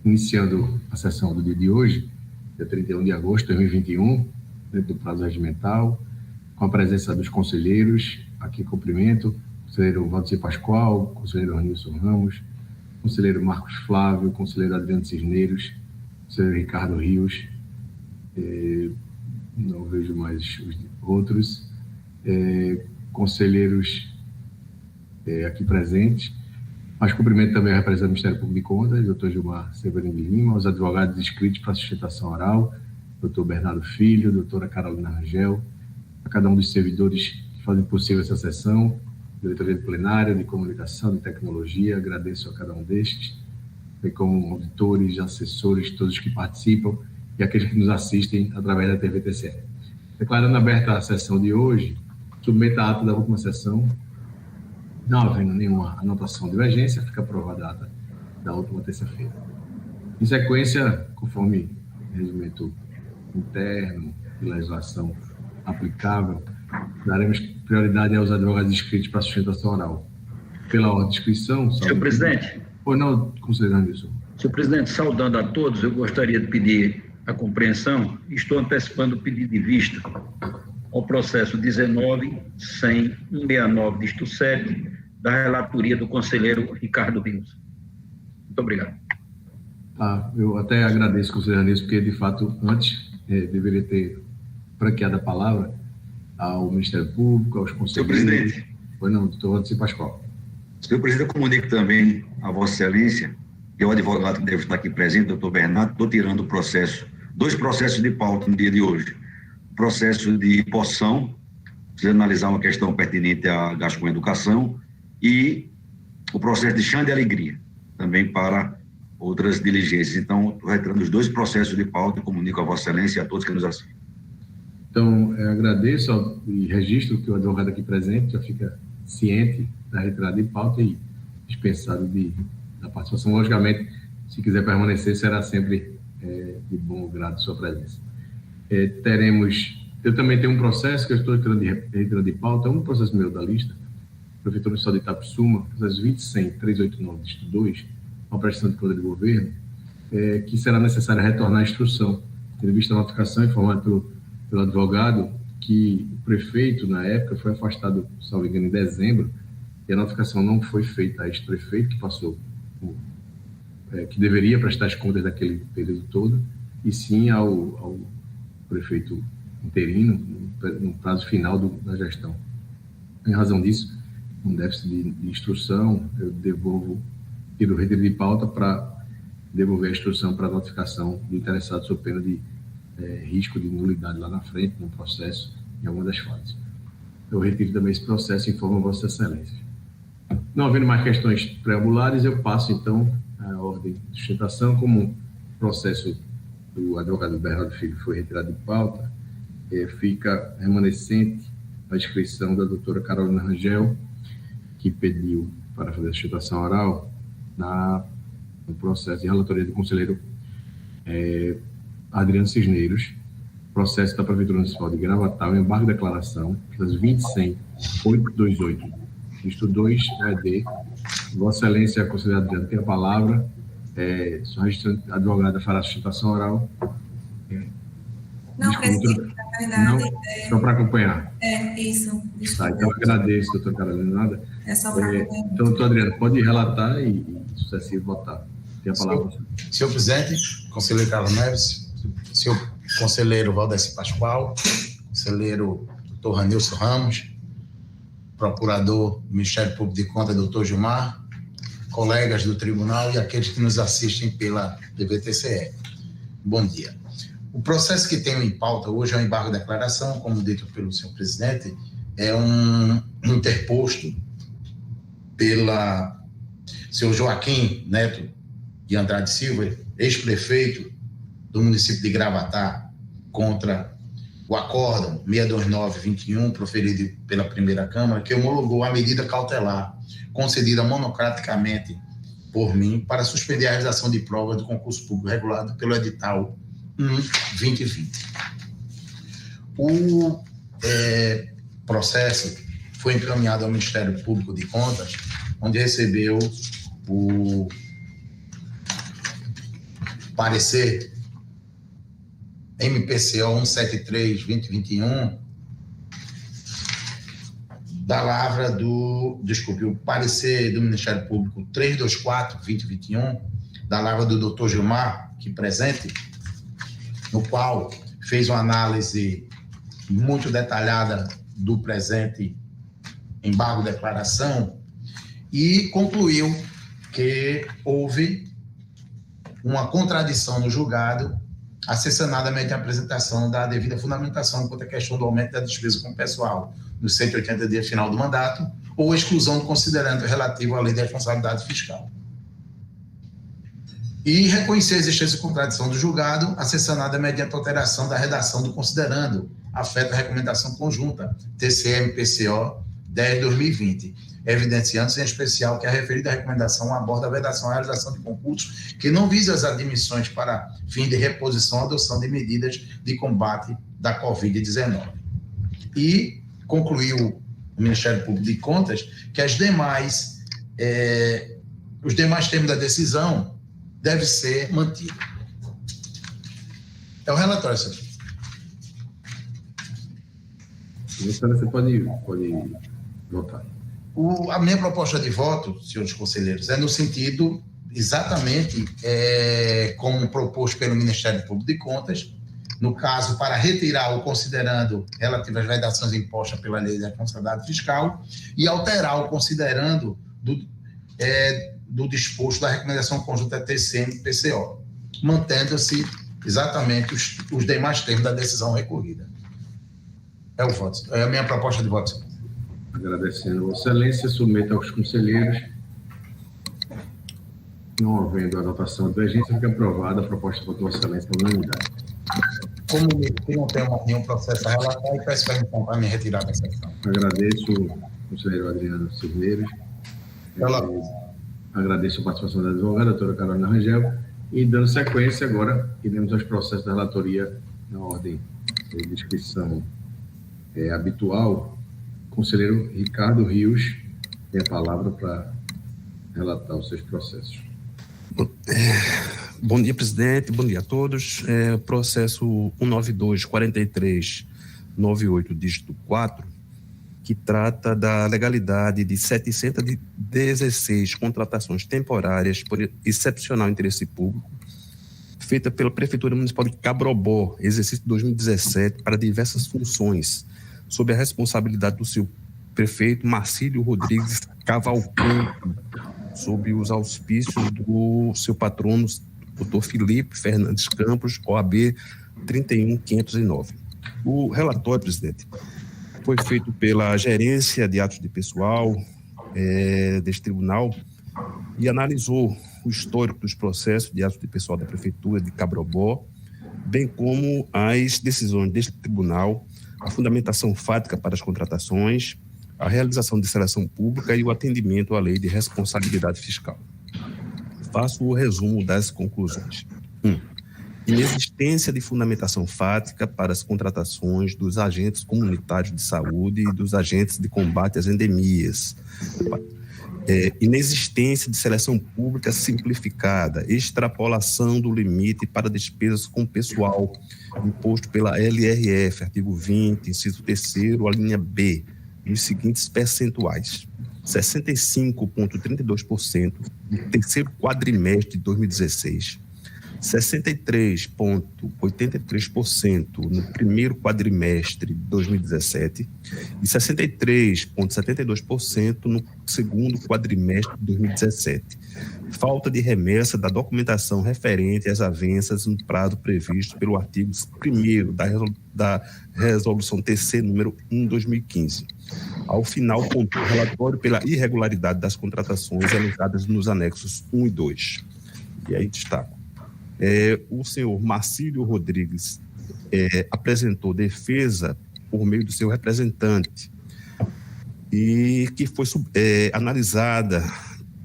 iniciando a sessão do dia de hoje, dia 31 de agosto de 2021, dentro do prazo regimental, com a presença dos conselheiros. Aqui cumprimento o conselheiro Valdeci Pascoal, o conselheiro Ranilson Ramos, o conselheiro Marcos Flávio, o conselheiro Adriano Cisneiros, o conselheiro Ricardo Rios, não vejo mais os outros, conselheiros aqui presentes, mas cumprimento também a representante do Ministério Público de Contas, doutor Gilmar Severino de Lima, os advogados inscritos para sustentação oral, doutor Bernardo Filho, doutora Carolina Rangel, a cada um dos servidores que fazem possível essa sessão, diretoria de plenária, de comunicação, de tecnologia, agradeço a cada um destes, bem como auditores, assessores, todos que participam e aqueles que nos assistem através da TVTCE. Declarando aberta a sessão de hoje, submeto a ata da última sessão. Não havendo nenhuma anotação de divergência, fica aprovada a ata da última terça-feira. Em sequência, conforme regimento interno e legislação aplicável, daremos prioridade aos advogados inscritos para sustentação oral. Pela ordem de inscrição... Senhor presidente. Ou não, conselheiro Anderson? Senhor presidente, saudando a todos, eu gostaria de pedir a compreensão, estou antecipando o pedido de vista ao processo 19.100.169, disto 7, da relatoria do conselheiro Ricardo Rios. Muito obrigado. Tá, eu até agradeço, conselheiro Anderson, porque, de fato, antes deveria ter franqueado a palavra ao Ministério Público, aos conselheiros. Senhor presidente. Pois não, doutor Valdeci Pascoal. Senhor presidente, eu comunico também a Vossa Excelência e ao advogado que deve estar aqui presente, doutor Bernardo, estou tirando o processo, 2 processos de pauta no dia de hoje. O processo de poção, precisa analisar uma questão pertinente a gasto com educação, e o processo de chão de alegria, também para outras diligências. Então, estou retirando os 2 processos de pauta e comunico a Vossa Excelência e a todos que nos assistem. Então, eu agradeço e registro que o advogado aqui presente já fica ciente da retirada de pauta e dispensado da participação. Logicamente, se quiser permanecer, será sempre de bom grado sua presença. Eu também tenho um processo que eu estou retirando de pauta, um processo meu da lista, Prefeitura Municipal de Itapissuma, processo 20.100.389/2, uma prestação de conta de governo, que será necessário retornar à instrução, tendo vista a notificação informada pelo advogado que o prefeito, na época, foi afastado, salvo engano, em dezembro, e a notificação não foi feita a este prefeito, que passou, que deveria prestar as contas daquele período todo, e sim ao prefeito interino, no prazo final da gestão. Em razão disso, um déficit de instrução, eu tiro o retiro de pauta para devolver a instrução para a notificação do interessado sob pena de risco de nulidade lá na frente, no processo, em alguma das fases. Eu retiro também esse processo e informo a Vossa Excelência. Não havendo mais questões preambulares, eu passo, então, a ordem de sustentação. Como o processo do advogado Bernardo Filho foi retirado de pauta, fica remanescente a inscrição da doutora Carolina Rangel, que pediu para fazer a sustentação oral no processo de relatoria do conselheiro Adriano Cisneiros, processo da Prefeitura Municipal de Gravatal, embargo de declaração, das 20.100.828, isto 2, ED. Vossa Excelência, conselheiro Adriano, tem a palavra. Sua advogada fará a sustentação oral. Não, presidente, na verdade... Não, só para acompanhar. Isso. Tá, então eu agradeço, doutora Carolina. Nada. É só para acompanhar. Então, doutor Adriano, pode relatar e sucessivo votar. Tem a palavra. Senhor presidente, conselheiro Carlos Neves, senhor conselheiro Valdeci Pascoal, conselheiro doutor Ranilson Ramos, procurador do Ministério Público de Contas, doutor Gilmar, colegas do tribunal e aqueles que nos assistem pela TVTCE. Bom dia. O processo que tenho em pauta hoje é um embargo de declaração, como dito pelo senhor presidente, é um interposto pela senhor Joaquim Neto de Andrade Silva, ex-prefeito do município de Gravatar, contra o acórdão 629/21, proferido pela primeira Câmara, que homologou a medida cautelar concedida monocraticamente por mim para suspender a realização de provas do concurso público regulado pelo edital 1/2020. O processo foi encaminhado ao Ministério Público de Contas, onde recebeu parecer MPCO 173/2021, da lavra do... Desculpe, o parecer do Ministério Público 324/2021, da lavra do Dr. Gilmar, aqui presente, no qual fez uma análise muito detalhada do presente embargo-declaração e concluiu que houve uma contradição no julgado a ser sanada mediante a apresentação da devida fundamentação quanto à questão do aumento da despesa com o pessoal nos 180 dias final do mandato ou exclusão do considerando relativo à lei de responsabilidade fiscal. E reconhecer a existência de contradição do julgado a ser sanada mediante a alteração da redação do considerando afeta a recomendação conjunta TCM-PCO 10/2020, evidenciando-se em especial que a referida recomendação aborda a vedação à realização de concursos que não visa as admissões para fim de reposição ou adoção de medidas de combate da Covid-19. E concluiu o Ministério Público de Contas que os demais termos da decisão devem ser mantidos. É o relatório, senhor. Você pode votar. A minha proposta de voto, senhores conselheiros, é no sentido exatamente como proposto pelo Ministério Público de Contas, no caso, para retirar o considerando relativo às vedações impostas pela Lei de Responsabilidade Fiscal e alterar o considerando do disposto da recomendação conjunta TCM-PCO, mantendo-se exatamente os demais termos da decisão recorrida. É o voto. É a minha proposta de voto. Agradecendo a Vossa Excelência, submeto aos conselheiros. Não havendo anotação de divergência, fica aprovada a proposta de Vossa Excelência por unanimidade. Como não tem nenhum processo a relatar, e peço permissão para me retirar dessa questão. Agradeço o conselheiro Adriano Cisneiros. Agradeço a participação da advogada, doutora Carolina Rangel. E, dando sequência, agora iremos aos processos da relatoria na ordem de inscrição habitual. O conselheiro Ricardo Rios tem a palavra para relatar os seus processos. Bom dia, presidente. Bom dia a todos. Processo 192-4398, dígito 4, que trata da legalidade de 716 contratações temporárias por excepcional interesse público, feita pela Prefeitura Municipal de Cabrobó, exercício 2017, para diversas funções, sob a responsabilidade do seu prefeito Marcílio Rodrigues Cavalcante, sob os auspícios do seu patrono, Dr. Felipe Fernandes Campos, OAB 31509. O relatório, presidente, foi feito pela Gerência de Atos de Pessoal deste tribunal e analisou o histórico dos processos de atos de pessoal da Prefeitura de Cabrobó, bem como as decisões deste tribunal, a fundamentação fática para as contratações, a realização de seleção pública e o atendimento à lei de responsabilidade fiscal. Faço o resumo das conclusões. 1. Inexistência de fundamentação fática para as contratações dos agentes comunitários de saúde e dos agentes de combate às endemias. Inexistência de seleção pública simplificada, extrapolação do limite para despesas com pessoal imposto pela LRF, artigo 20, inciso 3º, a linha B, nos seguintes percentuais: 65,32% no terceiro quadrimestre de 2016, 63,83% no primeiro quadrimestre de 2017 e 63,72% no segundo quadrimestre de 2017. Falta de remessa da documentação referente às avanças no prazo previsto pelo artigo 1º da Resolução TC número 1/2015. Ao final, contou o relatório pela irregularidade das contratações elencadas nos anexos 1 e 2. E aí destaco. O senhor Marcílio Rodrigues apresentou defesa por meio do seu representante e que foi analisada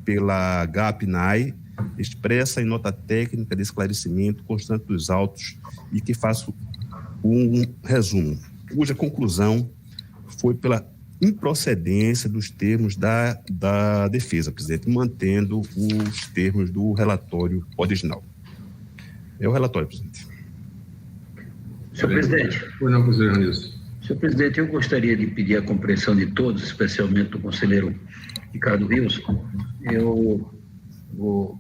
pela GAPNAI, expressa em nota técnica de esclarecimento constante dos autos e que faço um resumo, cuja conclusão foi pela improcedência dos termos da defesa, presidente, mantendo os termos do relatório original. É o relatório, presidente. Senhor presidente. Pois não, conselheiro Ranilson. Senhor presidente, eu gostaria de pedir a compreensão de todos, especialmente do conselheiro Ricardo Rios. Eu vou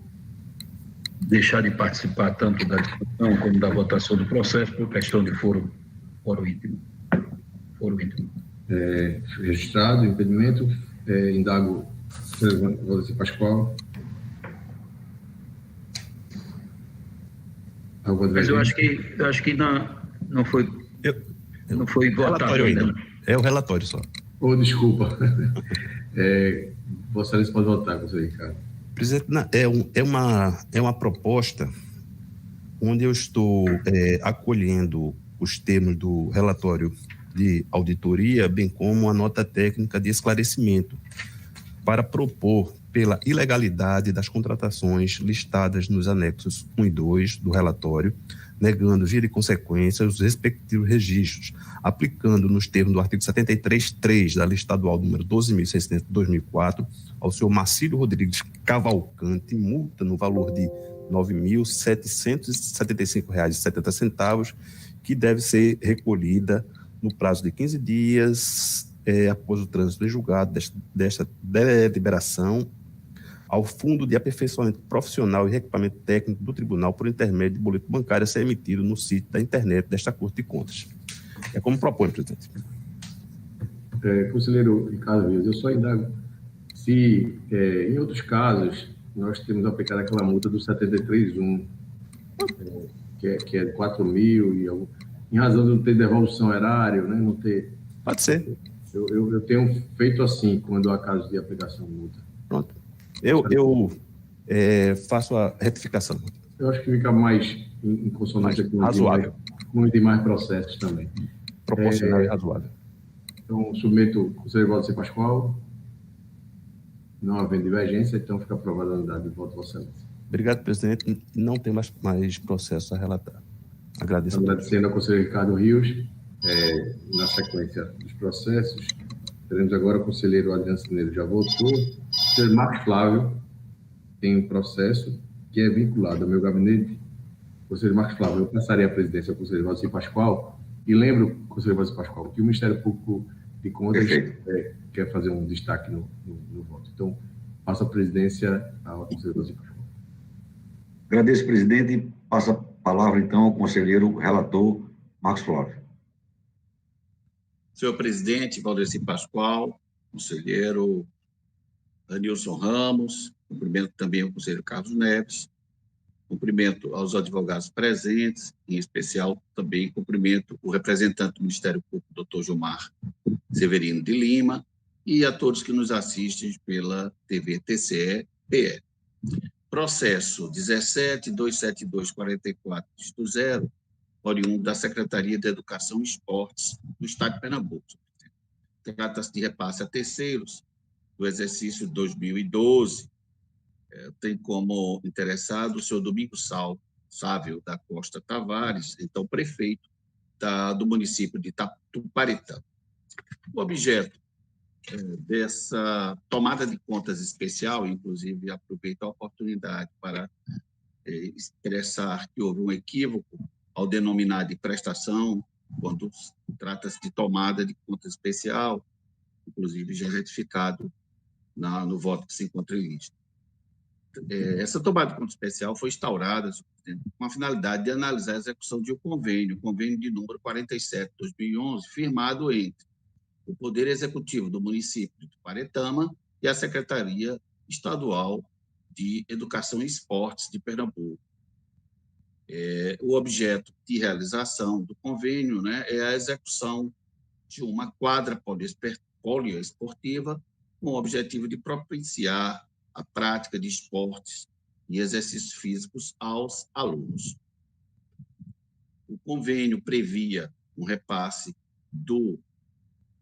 deixar de participar tanto da discussão como da votação do processo por questão de foro íntimo. Registrado o impedimento. Indago o senhor Valdeci Pascoal. Mas eu acho que não foi votado ainda. É o relatório só. Desculpa. Vossa Excelência pode votar, conselheiro Ricardo. Presidente, é uma proposta onde eu estou acolhendo os termos do relatório de auditoria, bem como a nota técnica de esclarecimento, para propor pela ilegalidade das contratações listadas nos anexos 1 e 2 do relatório, negando via de consequência os respectivos registros, aplicando nos termos do artigo 73.3 da Lei Estadual número 12.600 de 2004, ao senhor Marcílio Rodrigues Cavalcante, multa no valor de R$ 9.775,70, que deve ser recolhida no prazo de 15 dias após o trânsito em julgado desta deliberação ao Fundo de Aperfeiçoamento Profissional e Reequipamento Técnico do Tribunal por intermédio de boleto bancário a ser emitido no sítio da internet desta Corte de Contas. É como propõe, presidente. Conselheiro Ricardo Rios, eu só indago se, em outros casos, nós temos aplicado aquela multa do 73.1, que é de 4 mil, e em razão de não ter devolução erária, né, não ter... Pode ser. Eu tenho feito assim, quando há casos de aplicação de multa. Pronto. Eu faço a retificação. Eu acho que fica mais em consonância com razoável. Com tem mais processos também. Proporcional e razoável. Então, submeto o conselheiro Valdeci Pascoal. Não havendo divergência, então fica aprovada a unidade de voto, Vossa Excelência. Obrigado, presidente. Não tem mais processo a relatar. Agradeço. Agradecendo ao conselheiro Ricardo Rios, na sequência dos processos, teremos agora o conselheiro Adriano Cineiro, já votou. O conselheiro Marcos Flávio tem um processo que é vinculado ao meu gabinete. Conselheiro Marcos Flávio, eu passaria a presidência ao conselheiro Valdeci Pascoal, e lembro, conselheiro Valdeci Pascoal, que o Ministério Público de Contas quer fazer um destaque no voto. Então, passo a presidência ao conselheiro Valdeci Pascoal. Agradeço, presidente, e passo a palavra, então, ao conselheiro relator Marcos Flávio. Senhor presidente, Valdeci Pascoal, conselheiro Anilson Ramos, cumprimento também o conselheiro Carlos Neves, cumprimento aos advogados presentes, em especial também cumprimento o representante do Ministério Público, doutor Gilmar Severino de Lima, e a todos que nos assistem pela TV TCE-PE. Processo 17.272.44/0, oriundo da Secretaria de Educação e Esportes do Estado de Pernambuco. Trata-se de repasse a terceiros do exercício 2012. Tem como interessado o senhor Domingos Sávio da Costa Tavares, então prefeito do município de Tuparetama. O objeto dessa tomada de contas especial, inclusive aproveito a oportunidade para expressar que houve um equívoco ao denominar de prestação, quando trata-se de tomada de conta especial, inclusive já retificado no voto que se encontra em lista. Essa tomada de conta especial foi instaurada com a finalidade de analisar a execução de um convênio de número 47/2011, firmado entre o Poder Executivo do município de Tuparetama e a Secretaria Estadual de Educação e Esportes de Pernambuco. O objeto de realização do convênio, é a execução de uma quadra poliesportiva com o objetivo de propiciar a prática de esportes e exercícios físicos aos alunos. O convênio previa um repasse do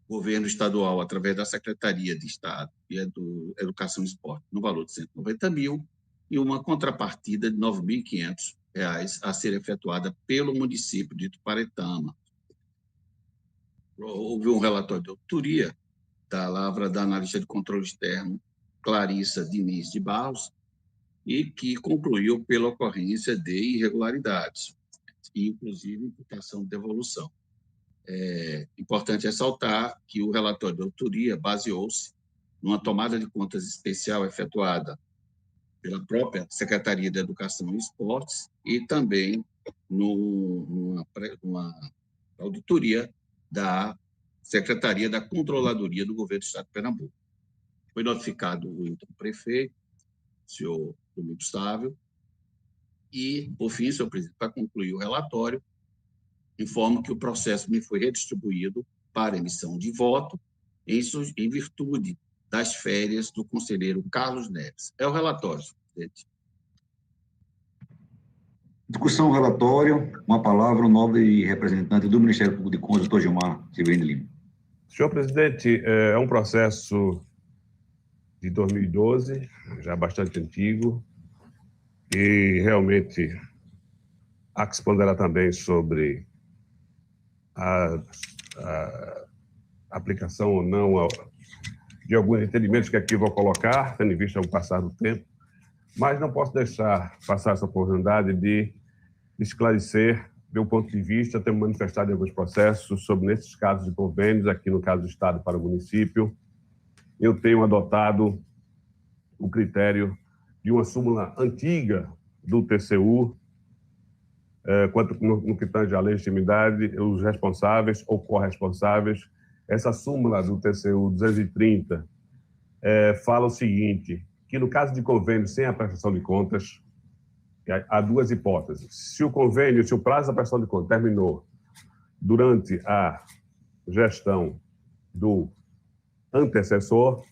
governo estadual, através da Secretaria de Estado e do Educação e Esporte, no valor de 190 mil, e uma contrapartida de R$ 9.500 a ser efetuada pelo município de Tuparetama. Houve um relatório de auditoria da Lavra da analista de controle externo, Clarissa Diniz de Barros, e que concluiu pela ocorrência de irregularidades, inclusive imputação de devolução. É importante ressaltar que o relatório de autoria baseou-se numa tomada de contas especial efetuada pela própria Secretaria de Educação e Esportes e também numa auditoria da Secretaria da Controladoria do Governo do Estado de Pernambuco. Foi notificado o então prefeito, o senhor Domingos Sávio, e, por fim, senhor presidente, para concluir o relatório, informo que o processo me foi redistribuído para emissão de voto em virtude das férias do conselheiro Carlos Neves. É o relatório, senhor presidente. Discussão, relatório. Uma palavra, o nobre representante do Ministério Público de Contas, doutor Gilmar Severino Lima. Senhor presidente, é um processo de 2012, já bastante antigo, e realmente há que se ponderar também sobre a aplicação ou não de alguns entendimentos que aqui vou colocar, tendo em vista o passar do tempo, mas não posso deixar passar essa oportunidade de esclarecer meu ponto de vista, ter manifestado em alguns processos sobre nesses casos de convênios, aqui no caso do Estado para o município, eu tenho adotado o critério de uma súmula antiga do TCU, quanto no que tange à legitimidade, os responsáveis ou corresponsáveis. Essa súmula do TCU 230 fala o seguinte, que no caso de convênio sem a prestação de contas, há duas hipóteses. Se o convênio, se o prazo da prestação de contas terminou durante a gestão do antecessor,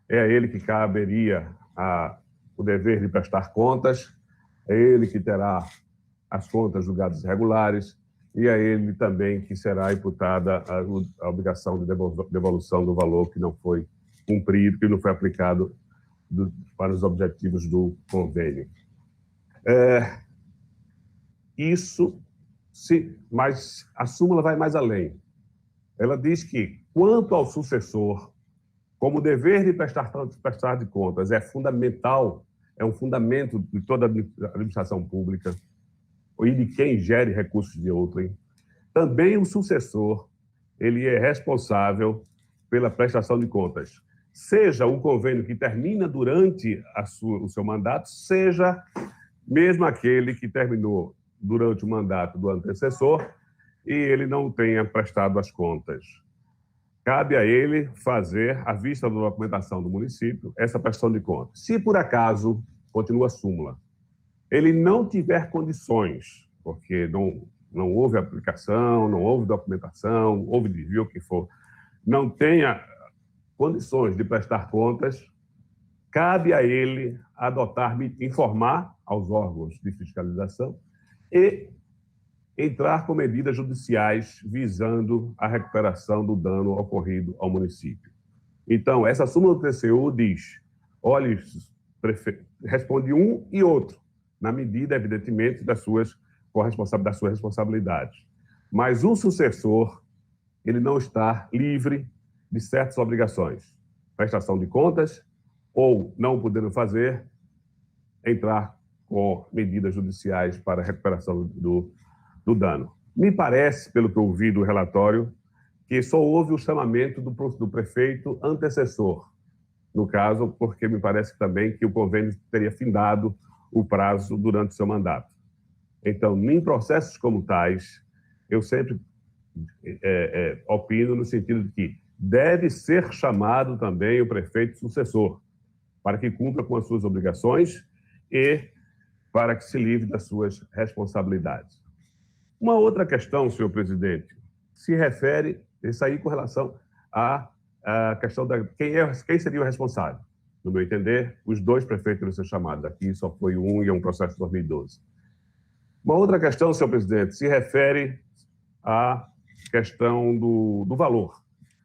é a ele que caberia o dever de prestar contas, é ele que terá as contas julgadas irregulares e é ele também que será imputada a obrigação de devolução do valor que não foi cumprido, que não foi aplicado para os objetivos do convênio. Mas a súmula vai mais além. Ela diz que, quanto ao sucessor, como o dever de prestar de contas é fundamental, é um fundamento de toda a administração pública e de quem gere recursos de outrem, também o sucessor ele é responsável pela prestação de contas. Seja o convênio que termina durante o seu mandato, seja mesmo aquele que terminou durante o mandato do antecessor e ele não tenha prestado as contas. Cabe a ele fazer, à vista da documentação do município, essa prestação de contas. Se, por acaso, continua a súmula, ele não tiver condições, porque não houve aplicação, não houve documentação, houve desvio, o que for, não tenha condições de prestar contas, cabe a ele informar aos órgãos de fiscalização e entrar com medidas judiciais visando a recuperação do dano ocorrido ao município. Então, essa súmula do TCU diz, olha, responde um e outro, na medida, evidentemente, das suas responsabilidades. Mas o sucessor, ele não está livre de certas obrigações. Prestação de contas, ou, não podendo fazer, entrar com medidas judiciais para a recuperação do dano. Me parece, pelo que eu ouvi do relatório, que só houve o chamamento do prefeito antecessor, no caso, porque me parece também que o convênio teria findado o prazo durante o seu mandato. Então, em processos como tais, eu sempre opino no sentido de que deve ser chamado também o prefeito sucessor, para que cumpra com as suas obrigações e para que se livre das suas responsabilidades. Uma outra questão, senhor presidente, se refere, isso aí com relação à questão da quem seria o responsável. No meu entender, os dois prefeitos devem ser chamados. Aqui só foi um e é um processo de 2012. Uma outra questão, senhor presidente, se refere à questão do valor.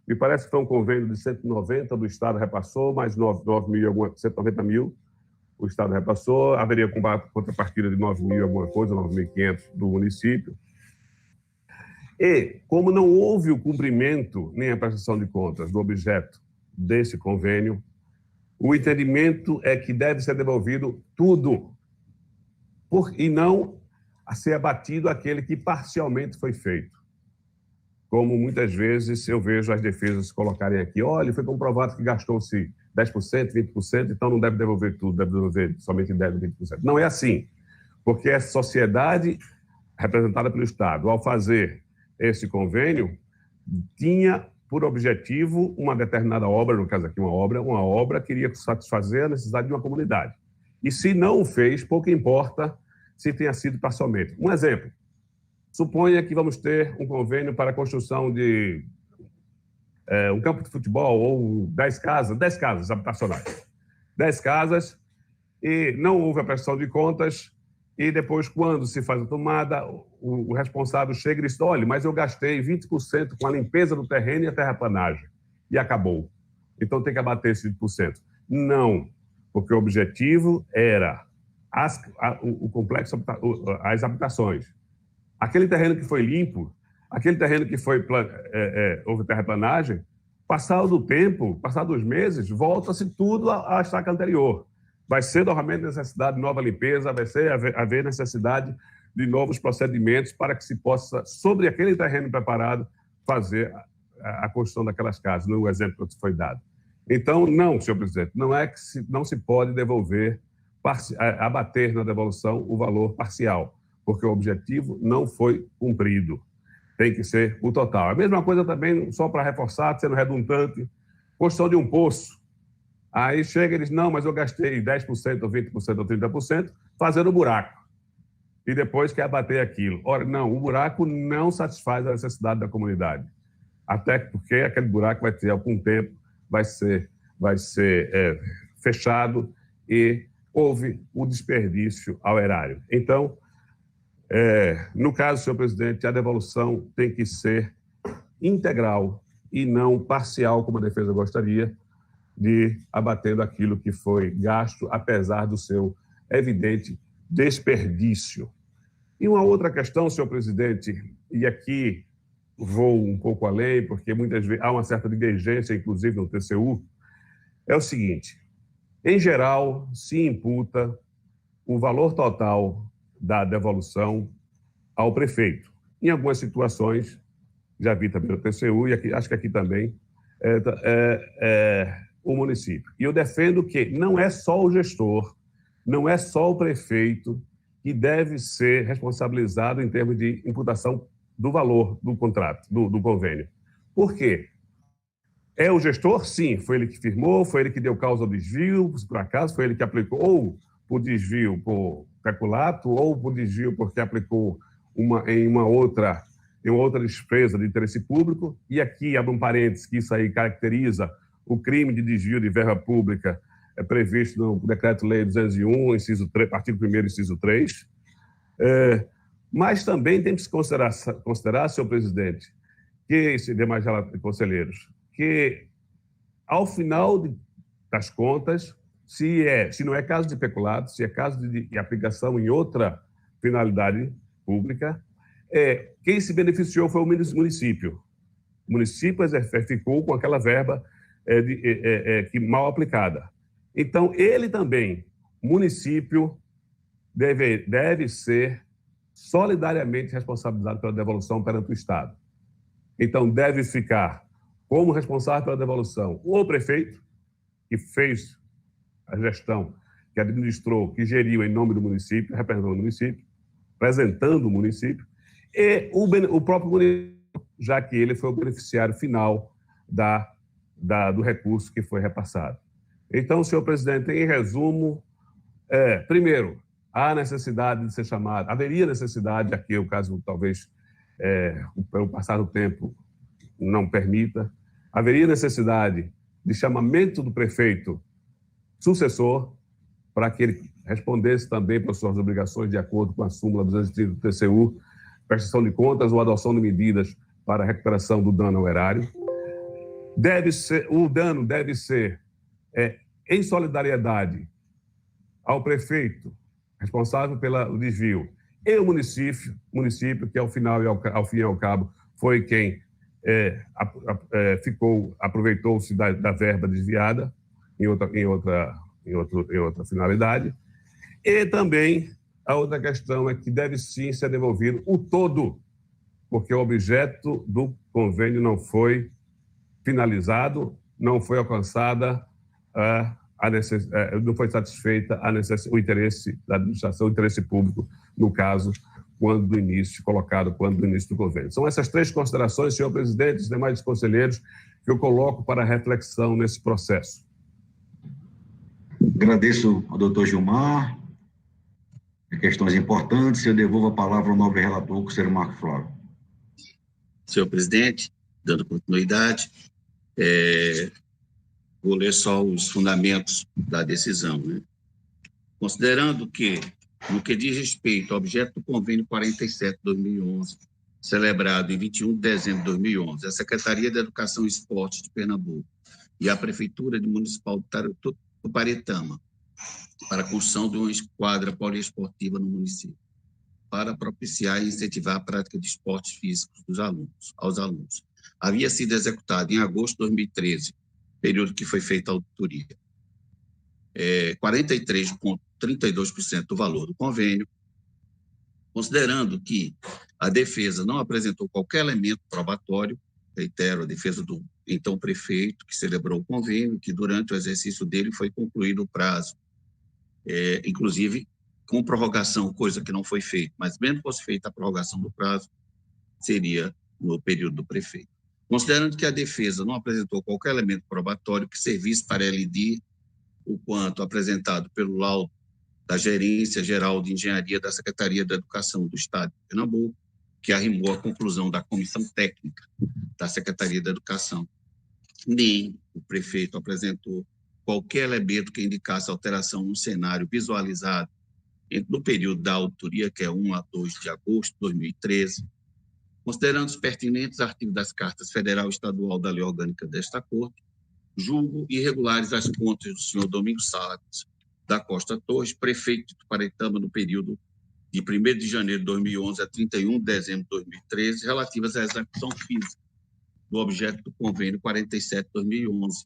Me parece que foi um convênio de 190 do Estado repassou, mais 190 mil o Estado repassou, haveria contrapartida de 9 mil alguma coisa, 9.500 do município. E, como não houve o cumprimento nem a prestação de contas do objeto desse convênio, o entendimento é que deve ser devolvido tudo, e não a ser abatido aquele que parcialmente foi feito. Como muitas vezes eu vejo as defesas colocarem aqui, olha, foi comprovado que gastou-se 10%, 20%, então não deve devolver tudo, deve devolver somente 10%, 20%. Não é assim, porque a sociedade representada pelo Estado, ao fazer esse convênio, tinha por objetivo uma determinada obra, no caso aqui uma obra queria satisfazer a necessidade de uma comunidade. E se não o fez, pouco importa se tenha sido parcialmente. Um exemplo, suponha que vamos ter um convênio para a construção de um campo de futebol ou 10 casas habitacionais. 10 casas e não houve a prestação de contas e depois, quando se faz a tomada, o responsável chega e diz, olha, mas eu gastei 20% com a limpeza do terreno e a terraplanagem e acabou. Então tem que abater esse 20%. Não, porque o objetivo era o complexo, as habitações. Aquele terreno que foi limpo, aquele terreno que houve terraplanagem, passado o tempo, passados os meses, volta-se tudo à estaca anterior. Vai ser novamente necessidade de nova limpeza, vai haver necessidade de novos procedimentos para que se possa, sobre aquele terreno preparado, fazer a construção daquelas casas, no exemplo que foi dado. Então, não, senhor presidente, não é que não se pode devolver, abater na devolução o valor parcial, porque o objetivo não foi cumprido. Tem que ser o total. A mesma coisa também, só para reforçar, sendo redundante, construção de um poço. Aí chega e diz, não, mas eu gastei 10%, ou 20%, ou 30% fazendo buraco. E depois quer abater aquilo. Ora, não, o buraco não satisfaz a necessidade da comunidade. Até porque aquele buraco vai ter algum tempo, vai ser fechado e houve o desperdício ao erário. Então, no caso, senhor presidente, a devolução tem que ser integral e não parcial, como a defesa gostaria, de abatendo aquilo que foi gasto, apesar do seu evidente desperdício. E uma outra questão, senhor presidente, e aqui vou um pouco além, porque muitas vezes há uma certa divergência, inclusive no TCU, é o seguinte, em geral, se imputa o valor total da devolução ao prefeito. Em algumas situações, já vi também no TCU, e aqui, acho que aqui também, o município. E eu defendo que não é só o gestor, não é só o prefeito que deve ser responsabilizado em termos de imputação do valor do contrato, do convênio. Por quê? É o gestor? Sim, foi ele que firmou, foi ele que deu causa ao desvio, por acaso, foi ele que aplicou, ou por desvio por peculato, ou por desvio porque aplicou em uma outra despesa de interesse público. E aqui, abre um parênteses, que isso aí caracteriza o crime de desvio de verba pública previsto no Decreto-Lei 201, artigo 1º, inciso 3. Mas também tem que se considerar, senhor presidente, e demais conselheiros, que ao final das contas, se não é caso de peculato, se é caso de aplicação em outra finalidade pública, quem se beneficiou foi o município. O município ficou com aquela verba que mal aplicada. Então, ele também, município, deve ser solidariamente responsabilizado pela devolução perante o Estado. Então, deve ficar como responsável pela devolução o prefeito, que fez a gestão, que administrou, que geriu em nome do município, representando o município, representando o município, e o próprio município, já que ele foi o beneficiário final do recurso que foi repassado. Então, senhor presidente, em resumo, primeiro, há necessidade de ser chamado, haveria necessidade, aqui o caso talvez o passar do tempo não permita, haveria necessidade de chamamento do prefeito sucessor para que ele respondesse também pelas suas obrigações de acordo com a súmula 230 do TCU, prestação de contas ou adoção de medidas para a recuperação do dano ao erário. O dano deve ser em solidariedade ao prefeito responsável pelo desvio e o município que ao fim e ao cabo foi quem aproveitou-se da verba desviada, em outra finalidade. E também a outra questão é que deve sim ser devolvido o todo, porque o objeto do convênio não foi finalizado, não foi alcançada não foi satisfeita o interesse da administração, o interesse público, no caso, quando do início do convênio. São essas três considerações, senhor presidente, os demais conselheiros, que eu coloco para reflexão nesse processo. Agradeço ao doutor Gilmar. Questões importantes. Eu devolvo a palavra ao nobre relator, conselheiro Marco Flávio. Senhor presidente, dando continuidade, vou ler só os fundamentos da decisão, né? Considerando que, no que diz respeito ao objeto do convênio 47/2011, celebrado em 21 de dezembro de 2011, a Secretaria de Educação e Esporte de Pernambuco e a Prefeitura Municipal de Tuparetama, para a construção de uma quadra poliesportiva no município, para propiciar e incentivar a prática de esportes físicos aos alunos. Havia sido executado em agosto de 2013, período que foi feita a auditoria. 43,32% do valor do convênio, considerando que a defesa não apresentou qualquer elemento probatório, reitero, a defesa do então prefeito, que celebrou o convênio, que durante o exercício dele foi concluído o prazo, inclusive com prorrogação, coisa que não foi feita, mas mesmo que fosse feita a prorrogação do prazo, seria no período do prefeito. Considerando que a defesa não apresentou qualquer elemento probatório que servisse para elidir o quanto apresentado pelo laudo da Gerência Geral de Engenharia da Secretaria da Educação do Estado de Pernambuco, que arrimou a conclusão da Comissão Técnica da Secretaria da Educação, nem o prefeito apresentou qualquer elemento que indicasse alteração no cenário visualizado no período da auditoria, que é 1 a 2 de agosto de 2013, considerando os pertinentes artigos das cartas federal e estadual da lei orgânica desta Corte, julgo irregulares as contas do senhor Domingos Salles da Costa Torres, prefeito de Tuparetama, no período de 1º de janeiro de 2011 a 31 de dezembro de 2013, relativas à execução física do objeto do convênio 47/2011,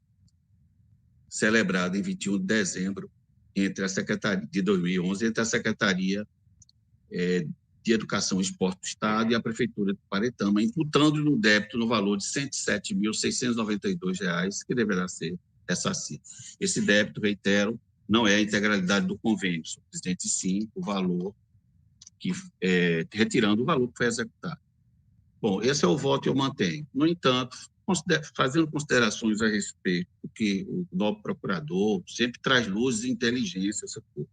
celebrado em 21 de dezembro entre a Secretaria de 2011 entre a Secretaria de Educação e Esporte do Estado e a Prefeitura de Tuparetama, imputando-lhe um débito no valor de R$ 107.692, que deverá ser ressarcido. Esse débito, reitero, não é a integralidade do convênio, senhor presidente, sim o valor que retirando o valor que foi executado. Bom, esse é o voto que eu mantenho. No entanto, fazendo considerações a respeito do que o novo procurador sempre traz luzes e inteligência essa coisa.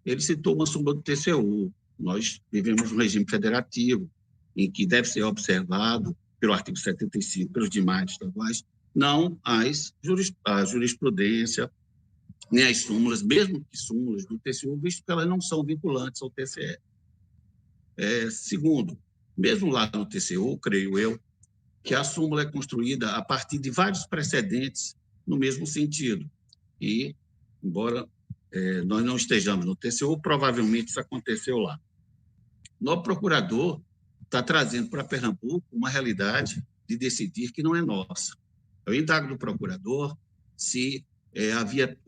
Ele citou uma súmula do TCU. Nós vivemos um regime federativo em que deve ser observado pelo artigo 75, pelos demais estaduais, não a jurisprudência, nem as súmulas, mesmo que súmulas do TCU, visto que elas não são vinculantes ao TCE. Segundo, mesmo lá no TCU, creio eu, que a súmula é construída a partir de vários precedentes no mesmo sentido. E, embora nós não estejamos no TCU, provavelmente isso aconteceu lá. O novo procurador está trazendo para Pernambuco uma realidade de decidir que não é nossa. Eu indago do procurador se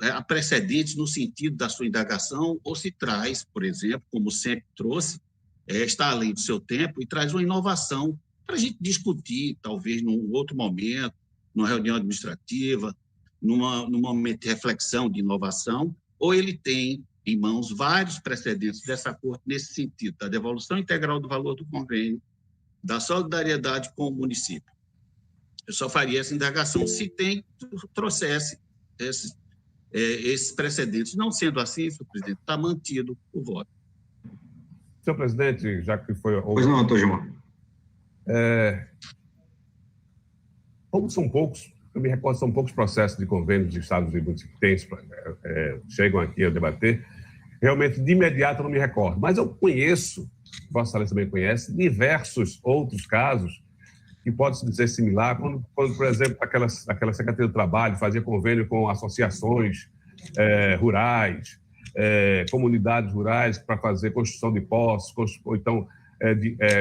há precedentes no sentido da sua indagação ou se traz, por exemplo, como sempre trouxe, está além do seu tempo e traz uma inovação para a gente discutir, talvez num outro momento, numa reunião administrativa, num momento de reflexão, de inovação, ou ele tem em mãos vários precedentes dessa Corte nesse sentido, da devolução integral do valor do convênio, da solidariedade com o município. Eu só faria essa indagação se trouxesse esses precedentes. Não sendo assim, senhor presidente, está mantido o voto. Senhor presidente, já que foi... Pois não, doutor Gilmar. Como são poucos, eu me recordo, são poucos processos de convênios de estados e municípios que chegam aqui a debater, realmente, de imediato, eu não me recordo. Mas eu conheço, Vossa Excelência também conhece, diversos outros casos que pode se dizer similar, quando, por exemplo, aquela Secretaria do Trabalho fazia convênio com associações rurais, comunidades rurais para fazer construção de postos, ou então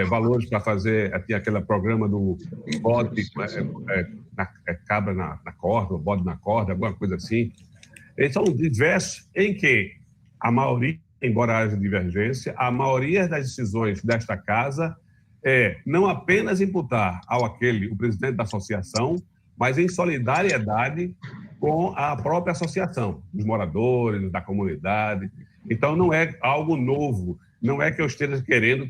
valores para fazer aquele programa do POD, cabra na corda, bode na corda, alguma coisa assim. Eles são diversos em que a maioria, embora haja divergência, a maioria das decisões desta casa é não apenas imputar o presidente da associação, mas em solidariedade com a própria associação, dos moradores, da comunidade. Então, não é algo novo, não é que eu esteja querendo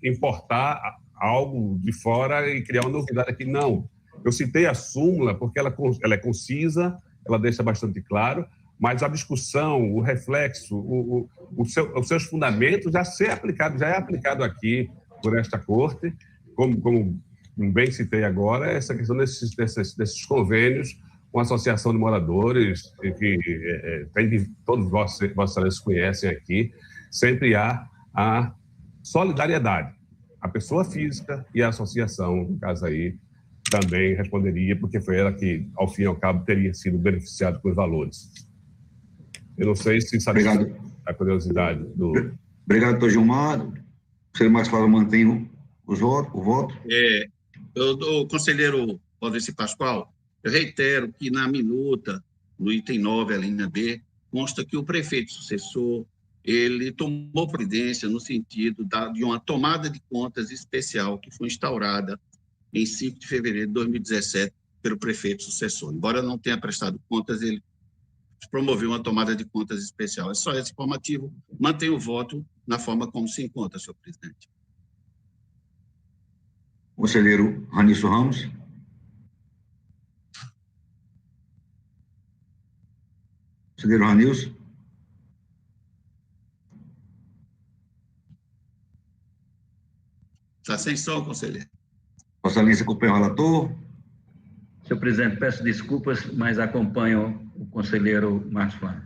importar algo de fora e criar uma novidade aqui, não. Eu citei a súmula porque ela é concisa, ela deixa bastante claro, mas a discussão, o reflexo, os seus fundamentos já é aplicado aqui por esta corte, como bem citei agora, essa questão desses convênios com a Associação de Moradores, que todos Vossas Excelências conhecem aqui, sempre há a solidariedade. A pessoa física e a associação, no caso aí, também responderia, porque foi ela que, ao fim e ao cabo, teria sido beneficiada por valores. Eu não sei se sabe a curiosidade do... Obrigado, doutor Gilmar. O conselheiro Marcos Flávio mantém o voto. O conselheiro Valdeci Pascoal, eu reitero que na minuta, no item 9, a linha B, consta que o prefeito sucessor, ele tomou providência no sentido de uma tomada de contas especial que foi instaurada em 5 de fevereiro de 2017 pelo prefeito sucessor. Embora não tenha prestado contas, ele promoveu uma tomada de contas especial. É só esse informativo. Mantenho o voto na forma como se encontra, senhor presidente. Conselheiro Ranilson Ramos. Conselheiro Ranilson. Está sem som, conselheiro. Vossa Excelência acompanha o relator. Senhor presidente, peço desculpas, mas acompanho o conselheiro Marcos Flávio.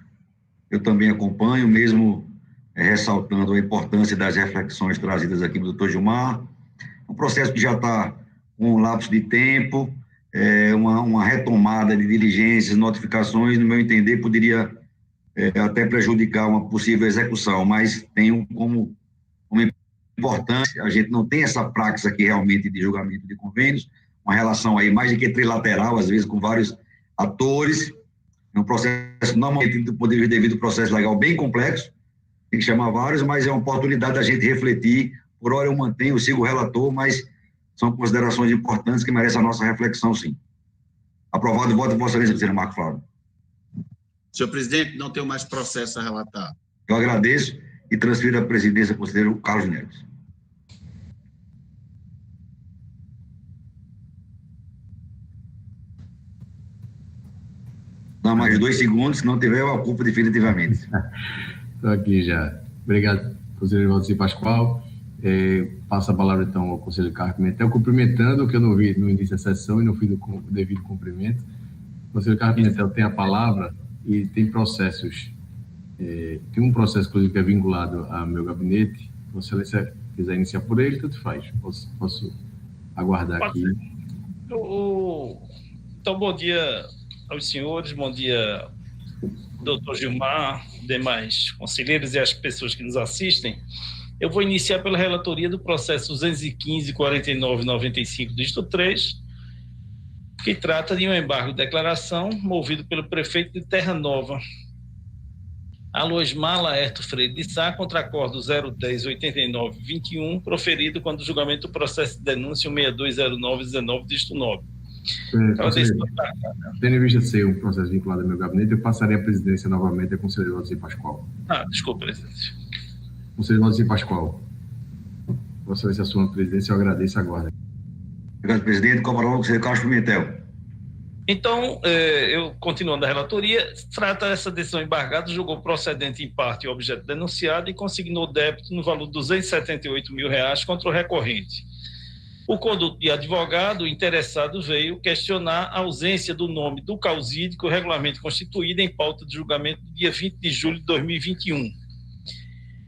Eu também acompanho, mesmo ressaltando a importância das reflexões trazidas aqui do doutor Gilmar. Um processo que já está com um lapso de tempo, uma retomada de diligências, notificações, no meu entender, poderia até prejudicar uma possível execução, mas tenho como importância, a gente não tem essa praxis aqui realmente de julgamento de convênios, uma relação aí mais do que trilateral, às vezes com vários atores, é um processo normalmente do poder devido processo legal bem complexo, tem que chamar vários, mas é uma oportunidade da gente refletir. Por hora eu mantenho, eu sigo o relator, mas são considerações importantes que merecem a nossa reflexão, sim. Aprovado o voto de Vossa Excelência, conselheiro Marcos Flávio. Senhor presidente, não tenho mais processo a relatar. Eu agradeço e transfiro a presidência ao conselheiro Carlos Neves. Dá mais 2 segundos, se não tiver, eu ocupo definitivamente. Estou aqui já. Obrigado, conselheiro Valdeci Pascoal. Passo a palavra, então, ao conselheiro Carlos Pimentel, cumprimentando, que eu não vi no início da sessão e não fui do devido cumprimento. O conselheiro Carlos Pimentel tem a palavra e tem processos. Tem um processo, inclusive, que é vinculado ao meu gabinete. Se Vossa Excelência quiser iniciar por ele, tanto faz. Posso aguardar aqui. Então, bom dia aos senhores, bom dia, doutor Gilmar, demais conselheiros e as pessoas que nos assistem. Eu vou iniciar pela relatoria do processo 215.4995 do Distrito 3, que trata de um embargo de declaração movido pelo prefeito de Terra Nova, Aloysmar Laerto Freire de Sá, contra acordo 010-89-21, proferido quando o julgamento do processo de denúncia 6209-19 do Distrito 9. Tendo em vista de ser um processo vinculado ao meu gabinete, eu passaria a presidência novamente ao conselheiro Valdeci Pascoal. Desculpa, presidente. Conselheiro Valdeci Pascoal. Vossa Excelência assume a presidência, eu agradeço agora. Obrigado, presidente. Com a palavra, o conselheiro Carlos Pimentel. Então, eu continuando a relatoria, trata essa decisão embargada, julgou procedente em parte o objeto denunciado e consignou débito no valor de R$278 mil contra o recorrente. O conduto de advogado interessado veio questionar a ausência do nome do causídico regularmente constituído em pauta de julgamento do dia 20 de julho de 2021.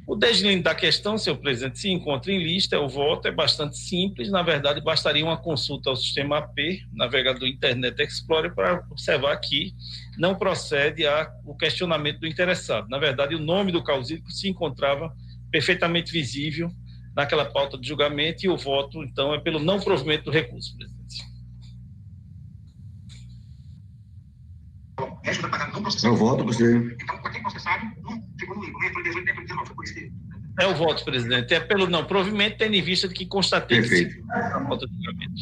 O deslindo da questão, senhor presidente, se encontra em lista, o voto é bastante simples, na verdade bastaria uma consulta ao sistema AP, navegador Internet Explorer, para observar que não procede o questionamento do interessado. Na verdade, o nome do causídico se encontrava perfeitamente visível naquela pauta de julgamento e o voto, então, é pelo não provimento do recurso, presidente. Eu voto, conselheiro. É o voto, presidente. É pelo não provimento, tendo em vista de que constatei Perfeito. a falta de julgamento.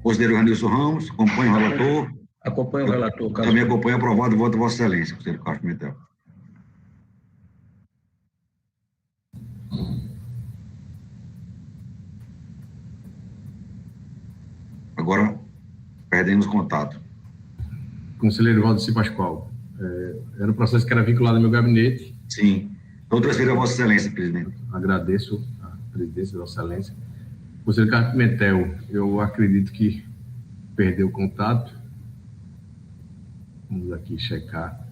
Conselheiro Ranilson Ramos, acompanha o relator. Acompanho o relator, Carlos. Também acompanho aprovado o voto de Vossa Excelência, conselheiro Carlos Pimentel. Agora, perdemos contato. Conselheiro Valdeci Pascoal, era um processo que era vinculado ao meu gabinete. Sim. Então, transfiro a Vossa Excelência, presidente. Agradeço a presidência de Vossa Excelência. Conselheiro Carlos Pimentel, eu acredito que perdeu o contato. Vamos aqui checar.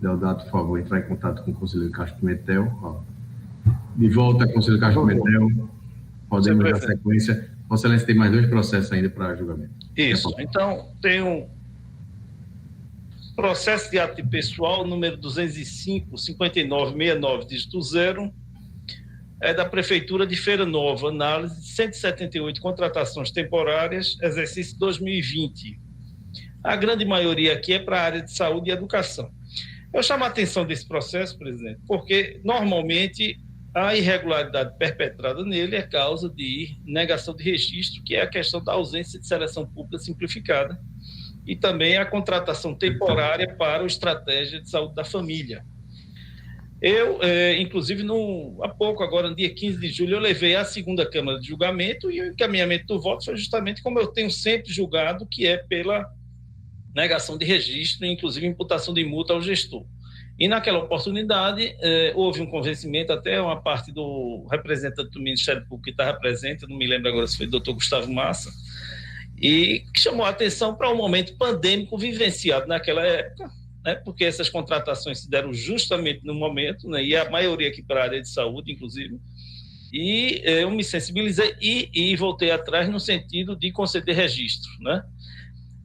Deodato, por favor, entrar em contato com o conselheiro Carlos Pimentel. De volta, conselheiro Carlos Pimentel. Podemos dar sequência. Vossa Excelência tem mais 2 processos ainda para julgamento. Isso. Então, tem um processo de ato pessoal, número 205-5969, dígito 0, é da Prefeitura de Feira Nova, análise de 178 contratações temporárias, exercício 2020. A grande maioria aqui é para a área de saúde e educação. Eu chamo a atenção desse processo, presidente, porque normalmente a irregularidade perpetrada nele é causa de negação de registro, que é a questão da ausência de seleção pública simplificada, e também a contratação temporária para o Estratégia de Saúde da Família. Eu, inclusive, há pouco, agora no dia 15 de julho, eu levei à segunda Câmara de Julgamento, e o encaminhamento do voto foi justamente como eu tenho sempre julgado, que é pela negação de registro, inclusive imputação de multa ao gestor. E naquela oportunidade, houve um convencimento, até uma parte do representante do Ministério Público que estava presente, não me lembro agora se foi o doutor Gustavo Massa, e que chamou a atenção para um momento pandêmico vivenciado naquela época, né, porque essas contratações se deram justamente no momento, né, e a maioria aqui para a área de saúde, inclusive, e eu me sensibilizei e voltei atrás no sentido de conceder registro, né?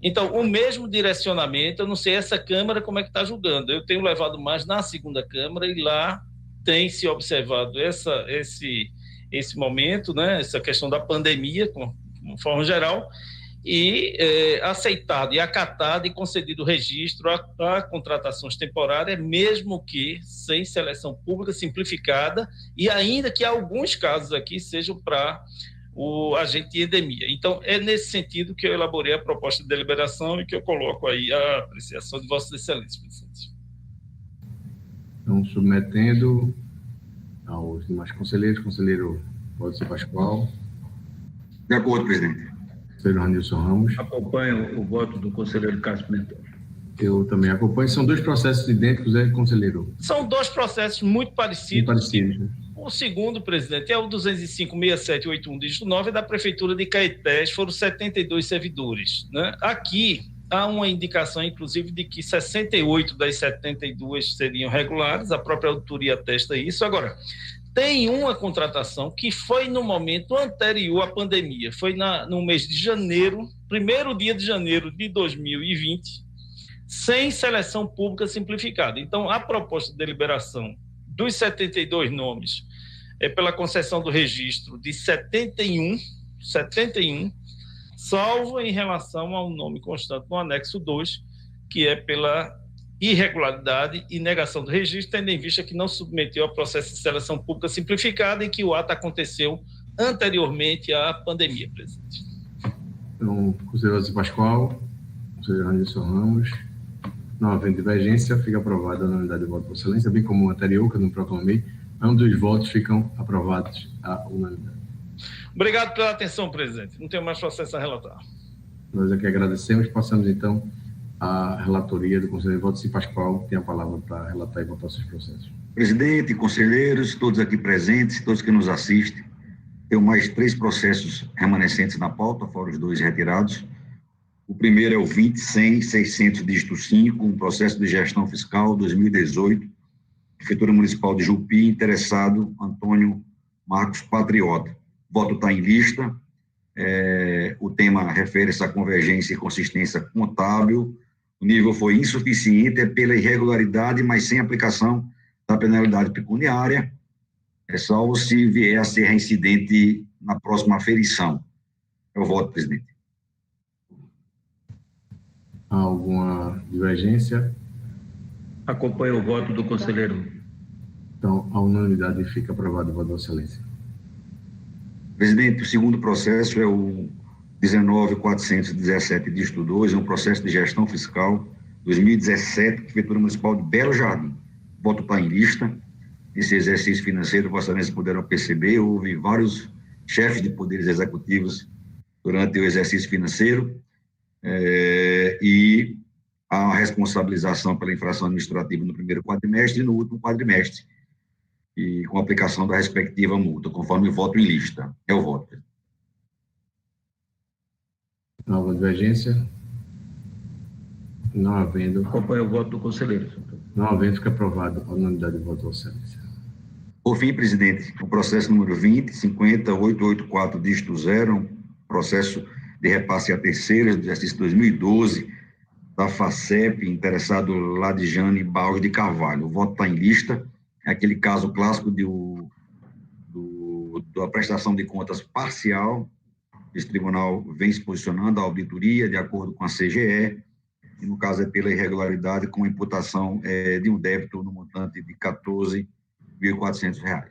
Então, o mesmo direcionamento, eu não sei essa Câmara como é que está julgando, eu tenho levado mais na segunda Câmara e lá tem se observado esse momento, né, essa questão da pandemia, de forma geral, e aceitado e acatado e concedido registro a contratações temporárias, mesmo que sem seleção pública simplificada, e ainda que alguns casos aqui sejam para o agente de endemia. Então, é nesse sentido que eu elaborei a proposta de deliberação e que eu coloco aí a apreciação de Vossa Excelência, presidente. Então, submetendo aos demais conselheiros, conselheiro Valdeci Pascoal. De acordo, presidente. Conselheiro Ranilson Ramos. Acompanho o voto do conselheiro Carlos Pimentel. Eu também acompanho. São 2 processos idênticos, conselheiro? São 2 processos muito parecidos. Muito parecidos, né? O segundo, presidente, é o 205-6781, dígito 9, é da Prefeitura de Caetés, foram 72 servidores, né? Aqui há uma indicação, inclusive, de que 68 das 72 seriam regulares, a própria auditoria atesta isso. Agora, tem uma contratação que foi no momento anterior à pandemia, foi no mês de janeiro, primeiro dia de janeiro de 2020, sem seleção pública simplificada. Então, a proposta de deliberação dos 72 nomes é pela concessão do registro de 71, salvo em relação ao nome constante no anexo 2, que é pela irregularidade e negação do registro, tendo em vista que não submeteu a processo de seleção pública simplificada e que o ato aconteceu anteriormente à pandemia, presidente. Então, conselheiro Valdeci Pascoal, conselheiro Ranilson Ramos, não havendo divergência, fica aprovada a unanimidade de voto de Vossa Excelência, bem como o anterior, que eu não proclamei, ambos os votos ficam aprovados à unanimidade. Obrigado pela atenção, presidente. Não tenho mais processo a relatar. Nós aqui agradecemos. Passamos, então, à relatoria do conselheiro Valdeci Pascoal, que tem a palavra para relatar e votar seus processos. Presidente, conselheiros, todos aqui presentes, todos que nos assistem, tenho mais 3 processos remanescentes na pauta, fora os 2 retirados. O primeiro é o 20.100.600, dígito 5, um processo de gestão fiscal 2018, Prefeitura Municipal de Jupi, interessado Antônio Marcos Patriota. O voto está em lista, o tema refere-se à convergência e consistência contábil, o nível foi insuficiente, é pela irregularidade, mas sem aplicação da penalidade pecuniária, salvo se vier a ser reincidente na próxima aferição. É o voto, presidente. Há alguma divergência? Acompanho o voto do conselheiro. Então, a unanimidade fica aprovado o voto, Vossa Excelência. Presidente, o segundo processo é o 19.417, dígito 2, é um processo de gestão fiscal 2017, Prefeitura Municipal de Belo Jardim. Voto está em lista. Esse exercício financeiro, Vossa Excelência poderão perceber, houve vários chefes de poderes executivos durante o exercício financeiro e a responsabilização pela infração administrativa no primeiro quadrimestre e no último quadrimestre, e com a aplicação da respectiva multa, conforme o voto em lista. É o voto. Nova divergência? Não havendo. Acompanho o voto do conselheiro. Não havendo, fica aprovado a unanimidade de voto, Vossa Excelência. Por fim, presidente, o processo número 20.50.884, dígito 0, um processo de repasse a terceiras do exercício 2012, da FACEP, interessado Ladjane Barros de Carvalho. O voto está em lista. É aquele caso clássico da prestação de contas parcial. Esse tribunal vem se posicionando, a auditoria, de acordo com a CGE, e no caso é pela irregularidade com imputação de um débito no montante de R$14.400.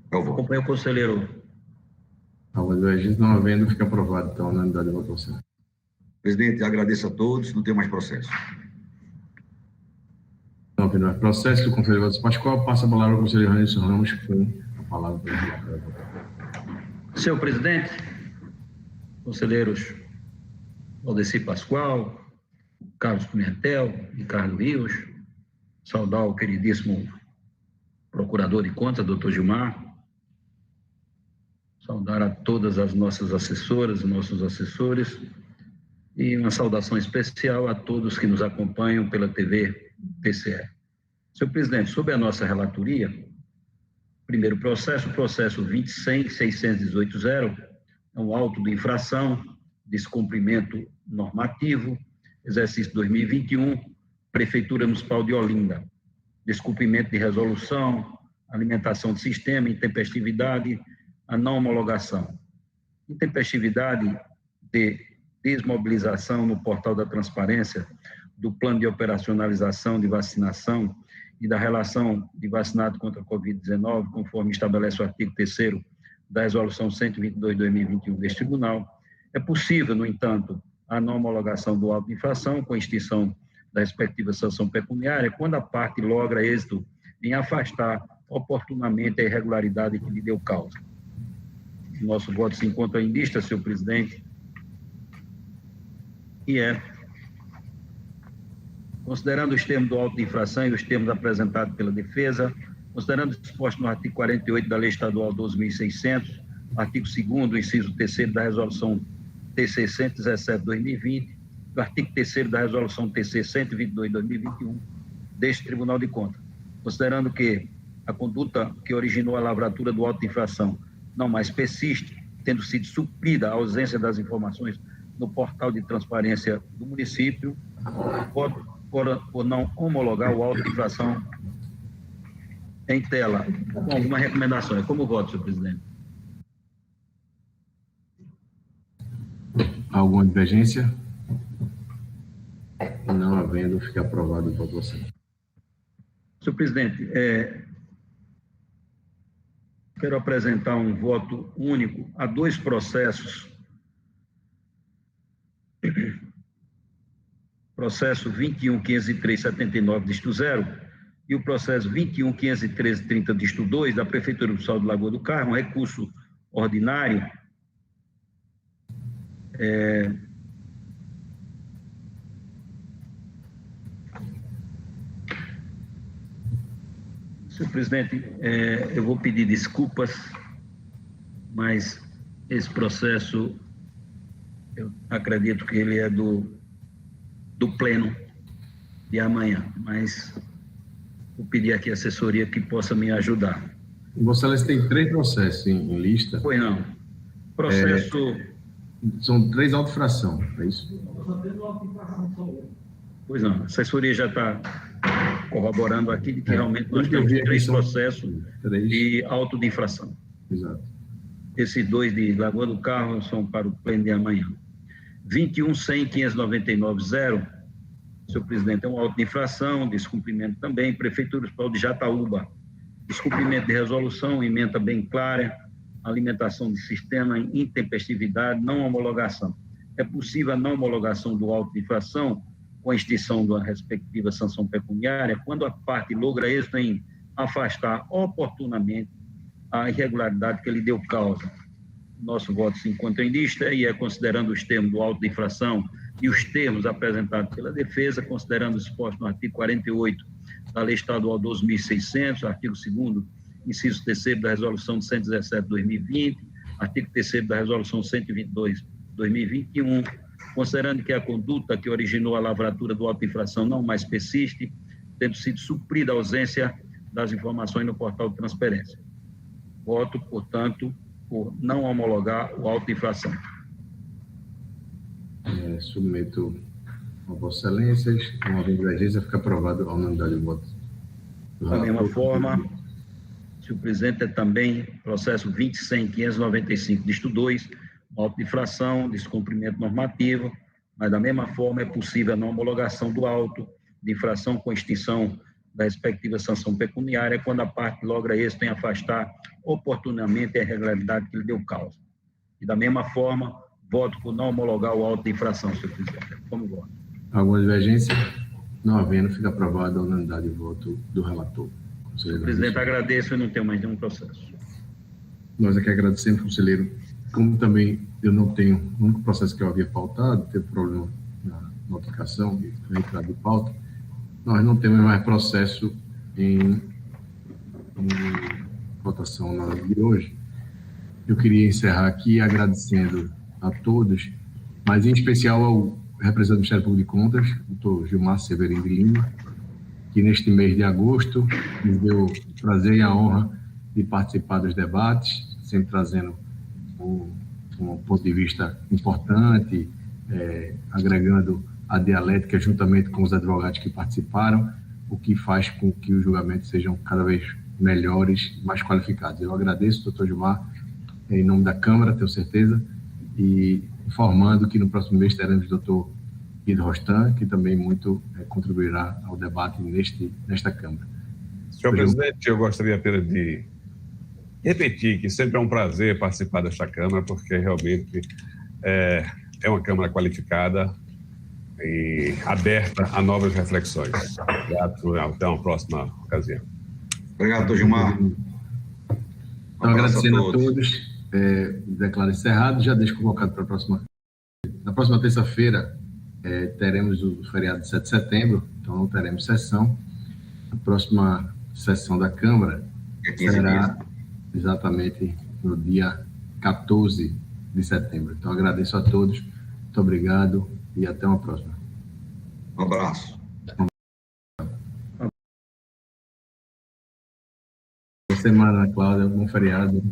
É o voto. Acompanho o conselheiro. Nova divergência? Não havendo, fica aprovado, então, a unanimidade de voto, Vossa Excelência. Presidente, agradeço a todos, não tenho mais processo. Não tem mais processo. O conselheiro Valdes Pascoal passa a palavra ao conselheiro Ranilson Ramos, que tem a palavra para votar. Senhor presidente, conselheiros Valdeci Pascoal, Carlos Pimentel, Ricardo Rios, saudar o queridíssimo procurador de contas, doutor Gilmar, saudar a todas as nossas assessoras, nossos assessores, e uma saudação especial a todos que nos acompanham pela TV TCE. Senhor presidente, sob a nossa relatoria, primeiro processo, o processo 20.100.618.0, é um auto de infração, descumprimento normativo, exercício 2021, Prefeitura Municipal de Olinda, descumprimento de resolução, alimentação de sistema, intempestividade, a não homologação. Intempestividade de desmobilização no portal da transparência do plano de operacionalização de vacinação e da relação de vacinado contra a Covid-19, conforme estabelece o artigo 3º da Resolução 122/2021 deste Tribunal. É possível, no entanto, a não homologação do auto de infração com extinção da respectiva sanção pecuniária quando a parte logra êxito em afastar oportunamente a irregularidade que lhe deu causa. O nosso voto se encontra em lista, senhor presidente, e considerando os termos do auto de infração e os termos apresentados pela defesa, considerando o disposto no artigo 48 da Lei Estadual 12.600, artigo 2º, inciso 3º da Resolução TC 117/2020, do artigo 3º da Resolução TC 122/2021 deste Tribunal de Contas, considerando que a conduta que originou a lavratura do auto de infração não mais persiste, tendo sido suprida a ausência das informações no portal de transparência do município, por não homologar o auto de infração em tela, com alguma recomendação. É como voto, senhor presidente? Alguma divergência? Não havendo, fica aprovado o voto, Vossa Excelência. Senhor presidente, quero apresentar um voto único a dois processos. Processo 21.503.79, dígito 0, e o processo 21.513.30, dígito 2, da Prefeitura Municipal de Lagoa do Carmo, recurso ordinário, senhor presidente, eu vou pedir desculpas, mas esse processo, eu acredito que ele é do pleno de amanhã, mas vou pedir aqui a assessoria que possa me ajudar. Vossa Excelência tem 3 processos em lista. Pois não. Processo... São 3 auto-infração, é isso? Pois não, a assessoria já está corroborando aqui de que realmente nós temos 3 processos de auto de infração. Exato. Esses 2 de Lagoa do Carmo são para o pleno de amanhã. 21.100.599.0 senhor presidente, é um auto de infração, descumprimento também. Prefeitura Municipal de Jataúba, descumprimento de resolução, ementa bem clara, alimentação de sistema, intempestividade, não homologação. É possível a não homologação do auto de infração com a extinção da respectiva sanção pecuniária quando a parte logra êxito em afastar oportunamente a irregularidade que lhe deu causa. Nosso voto se encontra em lista e é considerando os termos do auto de infração e os termos apresentados pela defesa, considerando exposto no artigo 48 da Lei Estadual 12.600, artigo 2º, inciso 3º da Resolução de 117 de 2020, artigo 3º da Resolução 122 de 2021, considerando que a conduta que originou a lavratura do auto de infração não mais persiste, tendo sido suprida a ausência das informações no portal de transparência. Voto, portanto, por não homologar o auto de infração. Submeto a Vossa Excelências, com a divergência, fica aprovado a unanimidade de votos. Da mesma forma, senhor presidente, é também processo 20.100.595, disto 2, auto de infração, descumprimento normativo, mas da mesma forma é possível a não homologação do auto de infração com extinção da respectiva sanção pecuniária quando a parte logra êxito em afastar oportunamente a irregularidade que lhe deu causa. E da mesma forma, voto por não homologar o auto de infração, senhor presidente. Como voto? Alguma divergência? Não havendo, fica aprovada a unanimidade de voto do relator. Senhor presidente, agradeço e não tenho mais nenhum processo. Nós aqui agradecemos, conselheiro. Como também eu não tenho, o único processo que eu havia pautado, teve problema na notificação de retirada de pauta, nós não temos mais processo em votação na hora de hoje. Eu queria encerrar aqui agradecendo a todos, mas em especial ao representante do Ministério Público de Contas, o doutor Gilmar Severino de Lima, que neste mês de agosto me deu o prazer e a honra de participar dos debates, sempre trazendo um ponto de vista importante, agregando a dialética juntamente com os advogados que participaram, o que faz com que os julgamentos sejam cada vez melhores, mais qualificados. Eu agradeço, doutor Gilmar, em nome da Câmara, tenho certeza, e informando que no próximo mês teremos o doutor Guido Rostan, que também muito contribuirá ao debate nesta Câmara. Senhor presidente, eu gostaria apenas de repetir que sempre é um prazer participar desta Câmara, porque realmente é uma Câmara qualificada e aberta a novas reflexões. Obrigado, até uma próxima ocasião. Obrigado, doutor Gilmar. Então, agradecendo a todos, declaro encerrado, já deixo convocado para a próxima. Na próxima terça-feira, teremos o feriado de 7 de setembro, então não teremos sessão. A próxima sessão da Câmara será exatamente no dia 14 de setembro. Então, agradeço a todos, muito obrigado e até uma próxima. Um abraço. Boa semana, Cláudia, bom feriado.